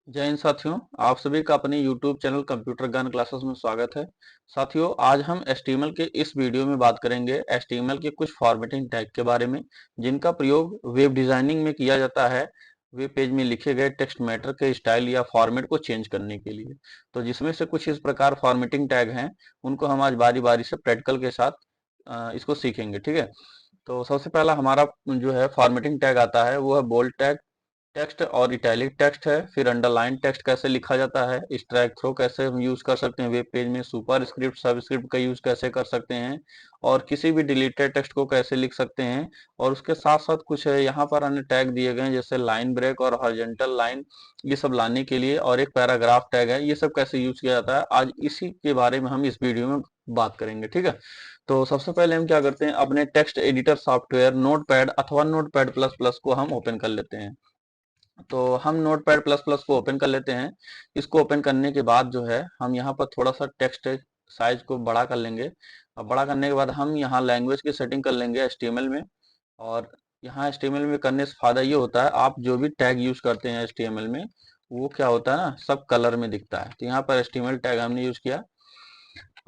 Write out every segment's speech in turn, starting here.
जय हिंद साथियों। आप सभी का अपने YouTube चैनल कंप्यूटर ज्ञान क्लासेस में स्वागत है। साथियों, आज हम HTML के इस वीडियो में बात करेंगे HTML के कुछ फॉर्मेटिंग टैग के बारे में, जिनका प्रयोग वेब डिजाइनिंग में किया जाता है वेब पेज में लिखे गए टेक्स्ट मैटर के स्टाइल या फॉर्मेट को चेंज करने के लिए। तो जिसमें से कुछ इस प्रकार फॉर्मेटिंग टैग हैं, उनको हम आज बारी बारी से प्रैक्टिकल के साथ इसको सीखेंगे। ठीक है। तो सबसे पहला हमारा जो है फॉर्मेटिंग टैग आता है वो है बोल्ड टैग। टेक्स्ट और इटैलिक टेक्स्ट है। फिर अंडरलाइन टेक्स्ट कैसे लिखा जाता है, स्ट्राइक थ्रो कैसे हम यूज कर सकते हैं वेब पेज में, सुपर स्क्रिप्ट सबस्क्रिप्ट का यूज कैसे कर सकते हैं, और किसी भी डिलीटेड टेक्स्ट को कैसे लिख सकते हैं। और उसके साथ साथ कुछ है यहाँ पर अन्य टैग दिए गए हैं, जैसे लाइन ब्रेक और हॉरिजॉन्टल लाइन, ये सब लाने के लिए, और एक पैराग्राफ टैग है। ये सब कैसे यूज किया जाता है, आज इसी के बारे में हम इस वीडियो में बात करेंगे। ठीक है। तो सबसे पहले हम क्या करते हैं, अपने टेक्स्ट एडिटर सॉफ्टवेयर नोटपैड अथवा नोटपैड प्लस प्लस को हम ओपन कर लेते हैं। तो हम नोटपैड प्लस प्लस को ओपन कर लेते हैं। इसको ओपन करने के बाद जो है हम यहाँ पर थोड़ा सा टेक्स्ट साइज को बड़ा कर लेंगे। और बड़ा करने के बाद हम यहाँ लैंग्वेज की सेटिंग कर लेंगे HTML में। और यहाँ HTML में करने से फायदा ये होता है, आप जो भी टैग यूज करते हैं HTML में, वो क्या होता है ना, सब कलर में दिखता है। तो यहाँ पर HTML टैग हमने यूज किया,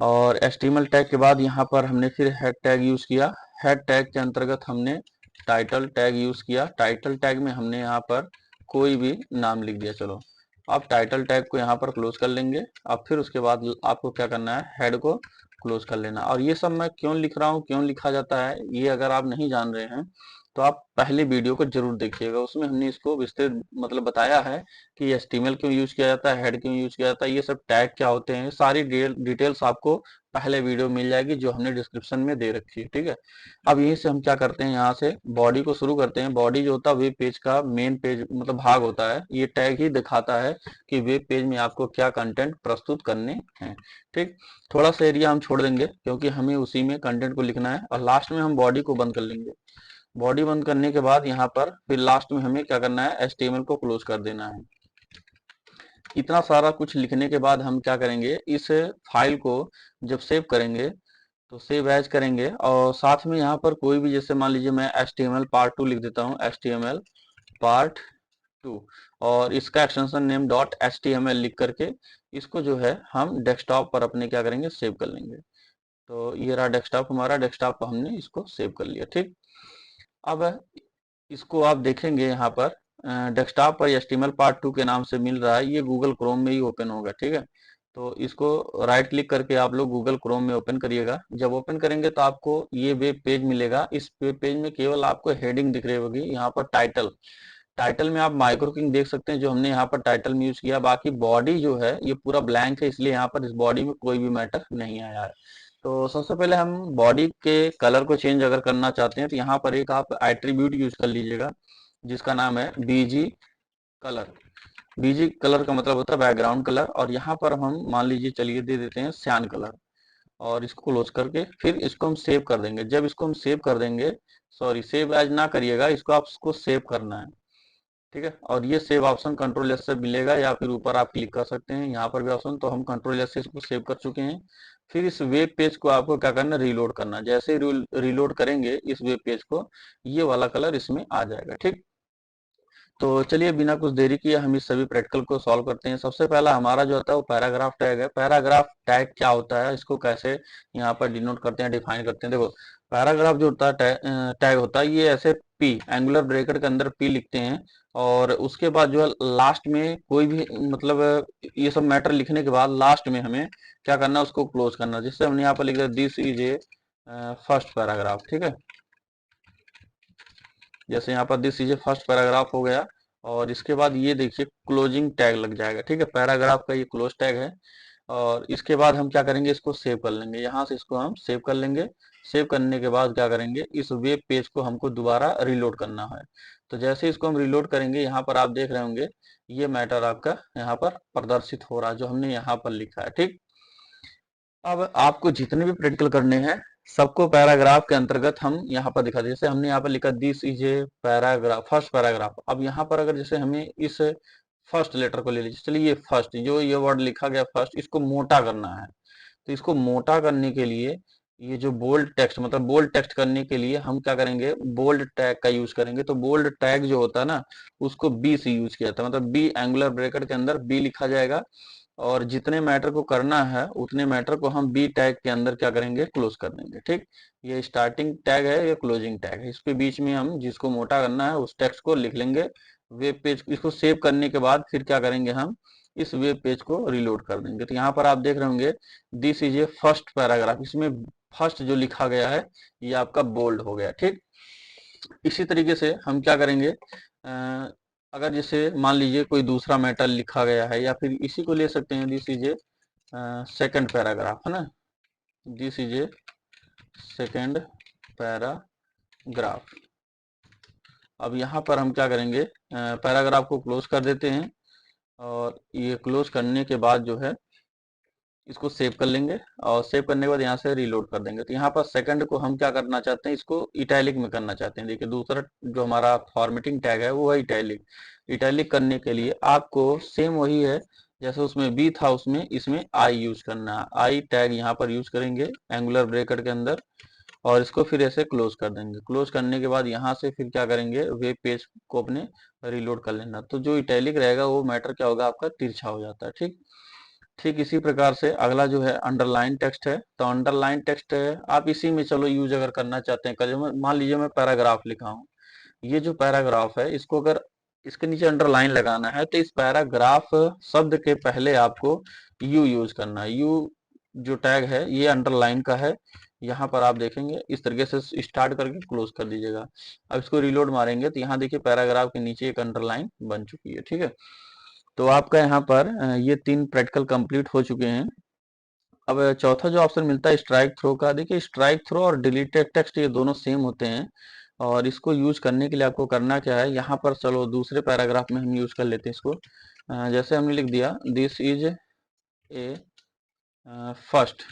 और HTML टैग के बाद यहाँ पर हमने फिर हेड टैग यूज किया। हेड टैग के अंतर्गत हमने टाइटल टैग यूज किया। टाइटल टैग में हमने यहाँ पर कोई भी नाम लिख दिया। चलो, अब टाइटल टैग को यहाँ पर क्लोज कर लेंगे। अब फिर उसके बाद आपको क्या करना है, हेड को क्लोज कर लेना। और ये सब मैं क्यों लिख रहा हूँ, क्यों लिखा जाता है, ये अगर आप नहीं जान रहे हैं तो आप पहले वीडियो को जरूर देखिएगा। उसमें हमने इसको विस्तृत मतलब बताया है कि HTML क्यों यूज किया जाता है, हेड क्यों यूज किया जाता है, ये सब टैग क्या होते हैं, सारी डिटेल्स आपको पहले वीडियो मिल जाएगी जो हमने डिस्क्रिप्शन में दे रखी है। ठीक है। अब यहीं से हम क्या करते हैं, यहाँ से बॉडी को शुरू करते हैं। बॉडी जो होता है वेब पेज का मेन पेज मतलब भाग होता है। ये टैग ही दिखाता है कि वेब पेज में आपको क्या कंटेंट प्रस्तुत करने हैं। ठीक। थोड़ा सा एरिया हम छोड़ देंगे क्योंकि हमें उसी में कंटेंट को लिखना है, और लास्ट में हम बॉडी को बंद कर लेंगे। बॉडी बंद करने के बाद यहाँ पर फिर लास्ट में हमें क्या करना है, HTML को क्लोज कर देना है। इतना सारा कुछ लिखने के बाद हम क्या करेंगे, इस फाइल को जब सेव करेंगे तो सेव एज करेंगे, और साथ में यहाँ पर कोई भी, जैसे मान लीजिए मैं HTML पार्ट 2 लिख देता हूँ, HTML पार्ट 2, और इसका एक्सटेंशन नेम डॉट HTML लिख करके इसको जो है हम डेस्कटॉप पर अपने क्या करेंगे, सेव कर लेंगे। तो ये रहा डेस्कटॉप, हमारा डेस्कटॉप पर हमने इसको सेव कर लिया। ठीक। अब इसको आप देखेंगे यहाँ पर डेस्कटॉप पर HTML पार्ट 2 के नाम से मिल रहा है, ये गूगल क्रोम में ही ओपन होगा। ठीक है। तो इसको राइट क्लिक करके आप लोग गूगल क्रोम में ओपन करिएगा। जब ओपन करेंगे तो आपको ये वेब पेज मिलेगा। इस वेब पेज में केवल आपको हेडिंग दिख रही होगी, यहाँ पर टाइटल, टाइटल में आप माइक्रो किंग देख सकते हैं जो हमने यहाँ पर टाइटल में यूज किया। बाकी बॉडी जो है ये पूरा ब्लैंक है, इसलिए यहाँ पर इस बॉडी में कोई भी मैटर नहीं आया है। तो सबसे पहले हम बॉडी के कलर को चेंज अगर करना चाहते हैं तो यहाँ पर एक आप एट्रीब्यूट यूज कर लीजिएगा जिसका नाम है बीजी कलर। बीजी कलर का मतलब होता है बैकग्राउंड कलर, और यहाँ पर हम मान लीजिए चलिए दे देते हैं सियान कलर, और इसको क्लोज करके फिर इसको हम सेव कर देंगे। जब इसको हम सेव कर देंगे, सॉरी सेव एज ना करिएगा, इसको आपको सेव करना है। ठीक है। और ये सेव ऑप्शन कंट्रोल एस से मिलेगा, या फिर ऊपर आप क्लिक कर सकते हैं यहाँ पर भी ऑप्शन। तो हम कंट्रोल एस से इसको सेव कर चुके हैं। फिर इस वेब पेज को आपको क्या करना है, रीलोड करना। जैसे ही रीलोड करेंगे इस वेब पेज को, ये वाला कलर इसमें आ जाएगा। ठीक। तो चलिए बिना कुछ देरी किए हम इस सभी प्रैक्टिकल को सॉल्व करते हैं। सबसे पहला हमारा जो होता है वो पैराग्राफ टैग है। पैराग्राफ टैग क्या होता है, इसको कैसे यहाँ पर डिनोट करते हैं, डिफाइन करते हैं। देखो, पैराग्राफ जो होता है टैग होता है, ये ऐसे पी एंगुलर ब्रेकेट के अंदर पी लिखते हैं, और उसके बाद जो है लास्ट में कोई भी मतलब ये सब मैटर लिखने के बाद लास्ट में हमें क्या करना है, उसको क्लोज करना। जिससे हमने यहाँ पर लिख दिया this is a first paragraph. ठीक है। जैसे यहाँ पर this is a first paragraph हो गया, और इसके बाद ये देखिए क्लोजिंग टैग लग जाएगा। ठीक है। पैराग्राफ का ये क्लोज टैग है। और इसके बाद हम क्या करेंगे, इसको सेव कर लेंगे। यहाँ से इसको हम सेव कर लेंगे। सेव करने के बाद क्या करेंगे, इस वेब पेज को हमको दोबारा रिलोड करना है। तो जैसे इसको हम रिलोड करेंगे, यहाँ पर आप देख रहे होंगे ये मैटर आपका यहाँ पर प्रदर्शित हो रहा है जो हमने यहाँ पर लिखा है। ठीक। अब आपको जितने भी प्रैक्टिकल करने हैं सबको पैराग्राफ के अंतर्गत हम यहाँ पर दिखा दें। जैसे हमने यहाँ पर लिखा this is a paragraph, first paragraph. अब यहाँ पर अगर जैसे हमें इस फर्स्ट लेटर को ले लीजिए, चलिए ये फर्स्ट जो ये वर्ड लिखा गया फर्स्ट, इसको मोटा करना है। तो इसको मोटा करने के लिए ये जो बोल्ड टेक्स्ट, मतलब बोल्ड टेक्स्ट करने के लिए हम क्या करेंगे, बोल्ड टैग का यूज करेंगे। तो बोल्ड टैग जो होता है ना, उसको बी से यूज किया जाता है, मतलब बी एंगुलर ब्रैकेट के अंदर बी लिखा जाएगा, और जितने मैटर को करना है उतने मैटर को हम बी टैग के अंदर क्या करेंगे, क्लोज कर देंगे। ठीक, ये स्टार्टिंग टैग है, ये क्लोजिंग टैग है, इसके बीच में हम जिसको मोटा करना है उस टेक्स्ट को लिख लेंगे। वेब पेज इसको सेव करने के बाद फिर क्या करेंगे, हम इस वेब पेज को रिलोड कर देंगे। तो यहाँ पर आप देख रहे होंगे, this is a first paragraph, इसमें फर्स्ट जो लिखा गया है ये आपका बोल्ड हो गया। ठीक, इसी तरीके से हम क्या करेंगे, अगर जैसे मान लीजिए कोई दूसरा मैटर लिखा गया है, या फिर इसी को ले सकते हैं, this is a second paragraph, है ना, this is a second paragraph. अब यहाँ पर हम क्या करेंगे, पैराग्राफ को क्लोज कर देते हैं, और ये क्लोज करने के बाद जो है इसको सेव कर लेंगे, और सेव करने के बाद यहाँ से रीलोड कर देंगे। तो यहाँ पर सेकंड को हम क्या करना चाहते हैं, इसको इटैलिक में करना चाहते हैं। देखिए दूसरा जो हमारा फॉर्मेटिंग टैग है वो है इटैलिक। इटैलिक करने के लिए आपको सेम वही है जैसे उसमें बी था, उसमें इसमें आई यूज करना है। आई टैग यहाँ पर यूज करेंगे एंगुलर ब्रैकेट के अंदर, और इसको फिर ऐसे क्लोज कर देंगे। क्लोज करने के बाद यहाँ से फिर क्या करेंगे, वेब पेज को अपने रीलोड कर लेना। तो जो इटैलिक रहेगा वो मैटर क्या होगा, आपका तिरछा हो जाता है। ठीक, ठीक इसी प्रकार से अगला जो है अंडरलाइन टेक्स्ट है। तो अंडरलाइन टेक्स्ट है, आप इसी में चलो यूज अगर करना चाहते हैं, कर मान लीजिए मैं पैराग्राफ लिखा हूँ, ये जो पैराग्राफ है इसको अगर इसके नीचे अंडरलाइन लगाना है, तो इस पैराग्राफ शब्द के पहले आपको यू यूज करना है। यू जो टैग है ये अंडरलाइन का है। यहाँ पर आप देखेंगे इस तरीके से स्टार्ट करके क्लोज कर दीजिएगा। अब इसको रिलोड मारेंगे तो यहाँ देखिए पैराग्राफ के नीचे एक अंडरलाइन बन चुकी है। ठीक है, तो आपका यहाँ पर ये 3 प्रैक्टिकल कंप्लीट हो चुके हैं। अब चौथा जो ऑप्शन मिलता है स्ट्राइक थ्रो का, देखिए स्ट्राइक थ्रो और डिलीटेड टेक्स्ट ये दोनों सेम होते हैं, और इसको यूज करने के लिए आपको करना क्या है, यहाँ पर चलो दूसरे पैराग्राफ में हम यूज कर लेते हैं इसको। जैसे हमने लिख दिया, this is a first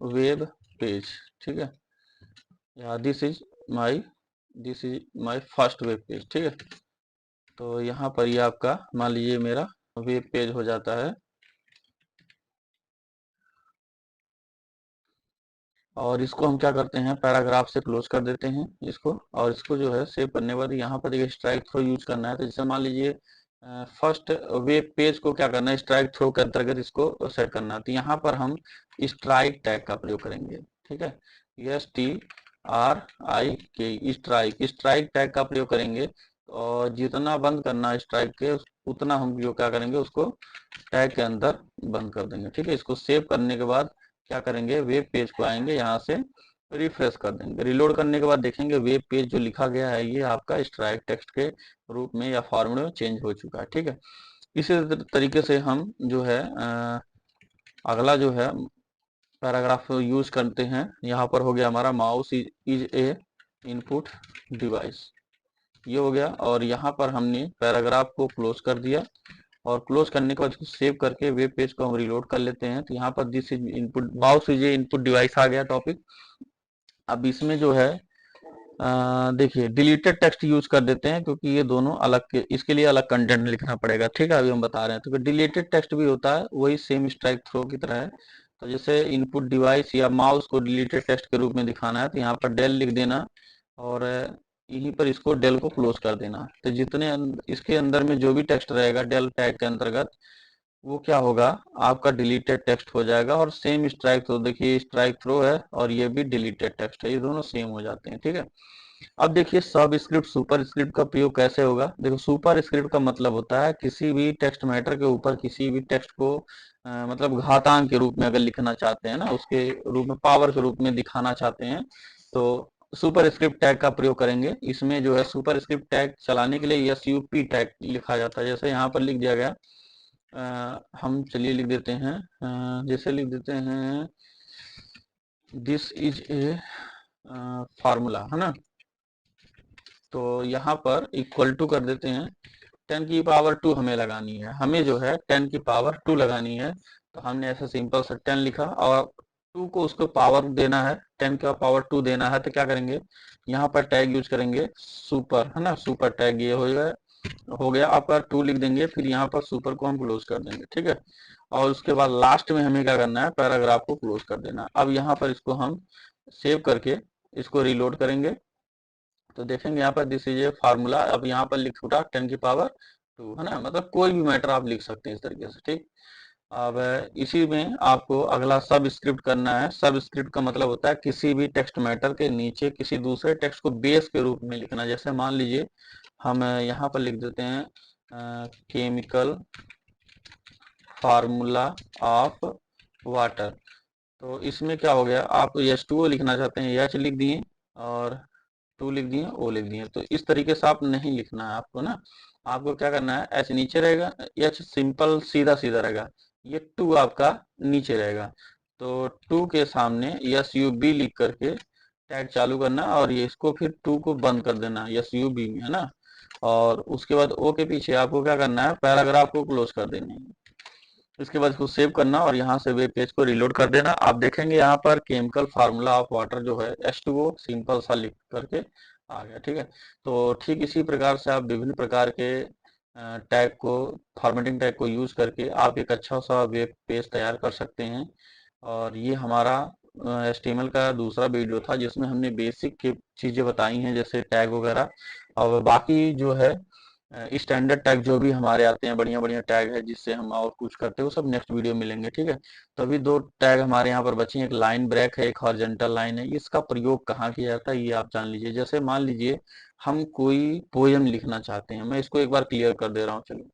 web page. ठीक है, या this is my first web page. ठीक है, तो यहाँ पर ये आपका मान लीजिए मेरा वेब पेज हो जाता है, और इसको हम क्या करते हैं, पैराग्राफ से क्लोज कर देते हैं इसको। और इसको जो है सेव करने के बाद यहाँ पर देखिए स्ट्राइक थ्रो यूज करना है। तो जैसे मान लीजिए फर्स्ट वेब पेज को क्या करना है, स्ट्राइक थ्रो के अंतर्गत इसको सेट करना है। तो यहाँ पर हम स्ट्राइक टैग का प्रयोग करेंगे। ठीक है, STRIK स्ट्राइक, स्ट्राइक टैग का प्रयोग करेंगे, और जितना बंद करना है स्ट्राइक के उतना हम जो क्या करेंगे उसको टैग के अंदर बंद कर देंगे। ठीक है, इसको सेव करने के बाद क्या करेंगे, वेब पेज को आएंगे, यहाँ से रिफ्रेश कर देंगे। रिलोड करने के बाद देखेंगे वेब पेज जो लिखा गया है ये आपका स्ट्राइक टेक्स्ट के रूप में या फॉर्मेट में चेंज हो चुका है। ठीक है, इसी तरीके से हम जो है अगला जो है पैराग्राफ यूज करते हैं। यहाँ पर हो गया हमारा mouse is a input device, ये हो गया। और यहाँ पर हमने पैराग्राफ को क्लोज कर दिया, और क्लोज करने के बाद इसको सेव करके वेब पेज को हम रिलोड कर लेते हैं। तो यहाँ पर this is input mouse is input device आ गया टॉपिक। अब इसमें जो है देखिए डिलीटेड टेक्स्ट यूज कर देते हैं, क्योंकि ये दोनों अलग के, इसके लिए अलग कंटेंट लिखना पड़ेगा। ठीक है, अभी हम बता रहे हैं। तो डिलीटेड टेक्स्ट भी होता है, वही सेम स्ट्राइक थ्रो की तरह है। तो जैसे इनपुट डिवाइस या माउस को डिलीटेड टेक्स्ट के रूप में दिखाना है, तो यहाँ पर डेल लिख देना, और यहीं पर इसको डेल को क्लोज कर देना। तो जितने इसके अंदर में जो भी टेक्स्ट रहेगा डेल टैग के अंतर्गत, वो क्या होगा, आपका डिलीटेड टेक्स्ट हो जाएगा। और सेम स्ट्राइक थ्रो, देखिए स्ट्राइक थ्रो है और ये भी डिलीटेड टेक्स्ट है, ये दोनों सेम हो जाते हैं। ठीक है, अब देखिए सब स्क्रिप्ट सुपर स्क्रिप्ट का प्रयोग कैसे होगा। देखो सुपर स्क्रिप्ट का मतलब होता है किसी भी टेक्स्ट मैटर के ऊपर किसी भी टेक्स्ट को मतलब घातांक के रूप में अगर लिखना चाहते हैं ना, उसके रूप में पावर के रूप में दिखाना चाहते हैं, तो सुपर स्क्रिप्ट टैग का प्रयोग करेंगे। इसमें जो है सुपर स्क्रिप्ट टैग चलाने के लिए SUP टैग लिखा जाता है। जैसे यहाँ पर लिख दिया गया, हम चलिए लिख देते हैं, जैसे लिख देते हैं दिस इज ए फार्मूला, है ना। तो यहाँ पर इक्वल टू कर देते हैं 10 की पावर 2 हमें लगानी है, हमें जो है 10 की पावर 2 लगानी है। तो हमने ऐसा सिंपल सा 10 लिखा, और 2 को उसको पावर देना है, 10 का पावर 2 देना है। तो क्या करेंगे, यहाँ पर टैग यूज करेंगे सुपर, है ना, सुपर टैग ये हो गया। हो गया आपका 2 लिख देंगे, फिर यहाँ पर सुपर को हम क्लोज कर देंगे, ठीक है। और उसके बाद लास्ट में हमें क्या करना है, पैराग्राफ को क्लोज कर देना। अब यहाँ पर इसको हम सेव करके इसको रीलोड करेंगे तो देखेंगे यहाँ पर दिस इज ए फार्मूला। अब यहाँ पर लिख उठा 10⁻², है ना, मतलब कोई भी मैटर आप लिख सकते हैं इस तरीके से, ठीक। अब इसी में आपको अगला सब स्क्रिप्ट करना है। सब स्क्रिप्ट का मतलब होता है किसी भी टेक्स्ट मैटर के नीचे किसी दूसरे टेक्स्ट को बेस के रूप में लिखना। जैसे मान लीजिए हम यहाँ पर लिख देते हैं केमिकल फार्मूला ऑफ वाटर। तो इसमें क्या हो गया, आप H2O लिखना चाहते हैं, H लिख दिए और 2 लिख दिए, O लिख दिए। तो इस तरीके से आप नहीं लिखना है आपको ना, आपको क्या करना है, H नीचे रहेगा, H सिंपल सीधा सीधा रहेगा, ये 2 आपका नीचे रहेगा। तो 2 के सामने SUB लिख करके टैग चालू करना और ये इसको फिर 2 को बंद कर देना SUB में, है ना। और उसके बाद O के पीछे आपको क्या करना है, पैराग्राफ को क्लोज कर देना है। इसके बाद इसको सेव करना और यहाँ से वेब पेज को रिलोड कर देना। आप देखेंगे यहाँ पर केमिकल फार्मूला ऑफ वाटर जो है H2O सिंपल सा लिख करके आ गया, ठीक है। तो ठीक इसी प्रकार से आप विभिन्न प्रकार के टैग को, फॉर्मेटिंग टैग को यूज करके आप एक अच्छा सा वेब पेज तैयार कर सकते हैं। और ये हमारा HTML का दूसरा वीडियो था जिसमें हमने बेसिक चीजें बताई हैं जैसे टैग वगैरह। और बाकी जो है स्टैंडर्ड टैग जो भी हमारे आते हैं, बढ़िया बढ़िया टैग है जिससे हम और कुछ करते हैं, वो सब नेक्स्ट वीडियो मिलेंगे, ठीक है। तो अभी 2 टैग हमारे यहाँ पर बचे हैं, एक लाइन ब्रेक है, एक हॉरिजॉन्टल लाइन है। इसका प्रयोग कहाँ किया जाता है ये आप जान लीजिए। जैसे मान लीजिए हम कोई पोयम लिखना चाहते हैं, मैं इसको एक बार क्लियर कर दे रहा हूँ, चलिए।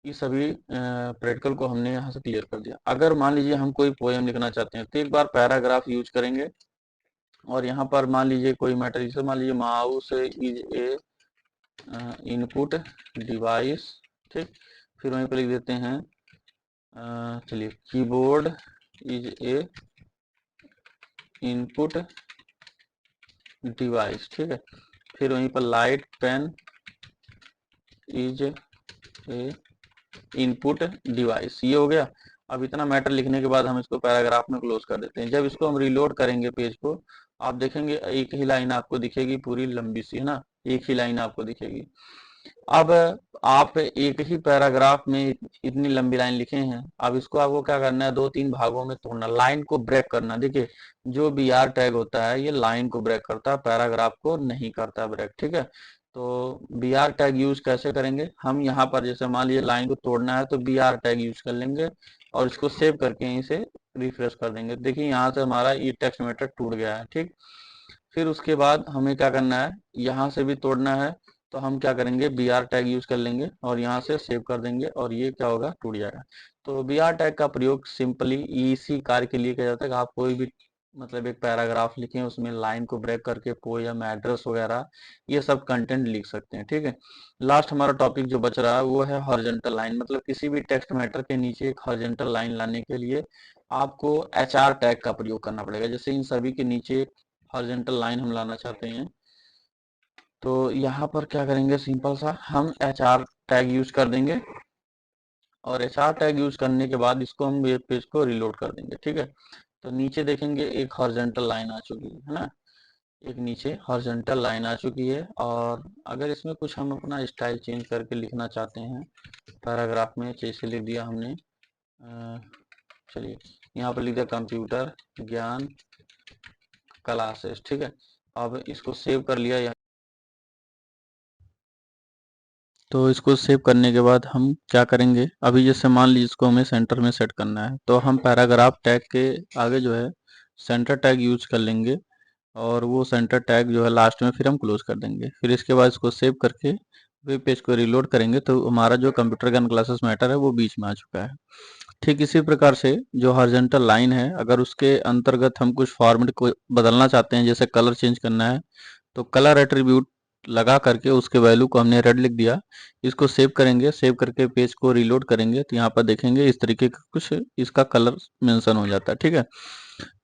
ये सभी प्रैक्टिकल को हमने यहाँ से क्लियर कर दिया। अगर मान लीजिए हम कोई पोयम लिखना चाहते हैं तो एक बार पैराग्राफ यूज करेंगे और यहाँ पर मान लीजिए कोई मैटर, जैसे मान लीजिए mouse is a input device, ठीक। फिर वहीं पर लिख देते हैं चलिए keyboard is a input device, ठीक है। फिर वहीं पर light pen is a input device, ये हो गया। अब इतना मैटर लिखने के बाद हम इसको पैराग्राफ में क्लोज कर देते हैं। जब इसको हम रिलोड करेंगे पेज को, आप देखेंगे एक ही लाइन आपको दिखेगी, पूरी लंबी सी, है ना, एक ही लाइन आपको दिखेगी। अब आप एक ही पैराग्राफ में इतनी लंबी लाइन लिखे हैं, अब इसको आपको क्या करना है, 2-3 भागों में तोड़ना, लाइन को ब्रेक करना। देखिए जो BR टैग होता है ये लाइन को ब्रेक करता है, पैराग्राफ को नहीं करता ब्रेक, ठीक है। तो BR टैग यूज कैसे करेंगे, हम यहाँ पर जैसे मान लीजिए लाइन को तोड़ना है तो BR टैग यूज कर लेंगे और इसको सेव करके यहीं से रिफ्रेश कर देंगे। देखिए यहाँ से हमारा ये टेक्स्ट मैटर टूट गया है, ठीक। फिर उसके बाद हमें क्या करना है, यहाँ से भी तोड़ना है तो हम क्या करेंगे, BR टैग यूज कर लेंगे और यहाँ से सेव कर देंगे और ये क्या होगा, टूट जाएगा। तो BR टैग का प्रयोग सिंपली इसी कार्य के लिए किया जाता है कि आप कोई भी मतलब एक पैराग्राफ लिखें, उसमें लाइन को ब्रेक करके पोयम, एड्रेस वगैरह ये सब कंटेंट लिख सकते हैं, ठीक है। लास्ट हमारा टॉपिक जो बच रहा है वो है हॉरिजॉन्टल लाइन। मतलब किसी भी टेक्स्ट मैटर के नीचे एक हॉरिजॉन्टल लाइन लाने के लिए आपको HR टैग का प्रयोग करना पड़ेगा। जैसे इन सभी के नीचे हॉरिजॉन्टल लाइन हम लाना चाहते हैं तो यहाँ पर क्या करेंगे, सिंपल सा हम HR टैग यूज कर देंगे और HR टैग यूज करने के बाद इसको हम वेब पेज को रिलोड कर देंगे, ठीक है। तो नीचे देखेंगे एक हॉरिजॉन्टल लाइन आ चुकी है ना, एक नीचे हॉरिजॉन्टल लाइन आ चुकी है। और अगर इसमें कुछ हम अपना स्टाइल चेंज करके लिखना चाहते हैं पैराग्राफ में, जैसे लिख दिया हमने चलिए यहाँ पर लिख दिया कंप्यूटर ज्ञान क्लासेस, ठीक है। अब इसको सेव कर लिया। तो इसको सेव करने के बाद हम क्या करेंगे, अभी जैसे मान लीजिए इसको हमें सेंटर में सेट करना है तो हम पैराग्राफ टैग के आगे जो है सेंटर टैग यूज कर लेंगे और वो सेंटर टैग जो है लास्ट में फिर हम क्लोज कर देंगे। फिर इसके बाद इसको सेव करके वेब पेज को रिलोड करेंगे तो हमारा जो कंप्यूटर ज्ञान क्लासेस मैटर है वो बीच में आ चुका है। ठीक इसी प्रकार से जो हॉरिजॉन्टल लाइन है, अगर उसके अंतर्गत हम कुछ फॉर्मेट को बदलना चाहते हैं, जैसे कलर चेंज करना है, तो कलर एट्रीब्यूट लगा करके उसके वैल्यू को हमने रेड लिख दिया। इसको सेव करेंगे, सेव करके पेज को रीलोड करेंगे तो यहाँ पर देखेंगे इस तरीके का कुछ इसका कलर मेंशन हो जाता है, ठीक है।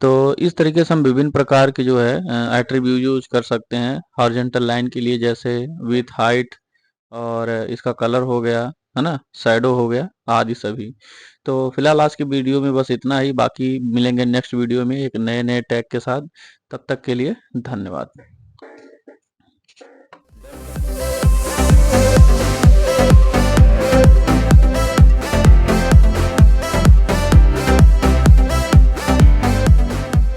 तो इस तरीके से हम विभिन्न प्रकार के जो है एट्रीब्यूट यूज कर सकते हैं हॉरिजॉन्टल लाइन के लिए, जैसे विथ, हाइट और इसका कलर हो गया, है ना, शैडो हो गया आदि सभी। तो फिलहाल आज की वीडियो में बस इतना ही, बाकी मिलेंगे नेक्स्ट वीडियो में एक नए नए टैग के साथ। तब तक के लिए धन्यवाद।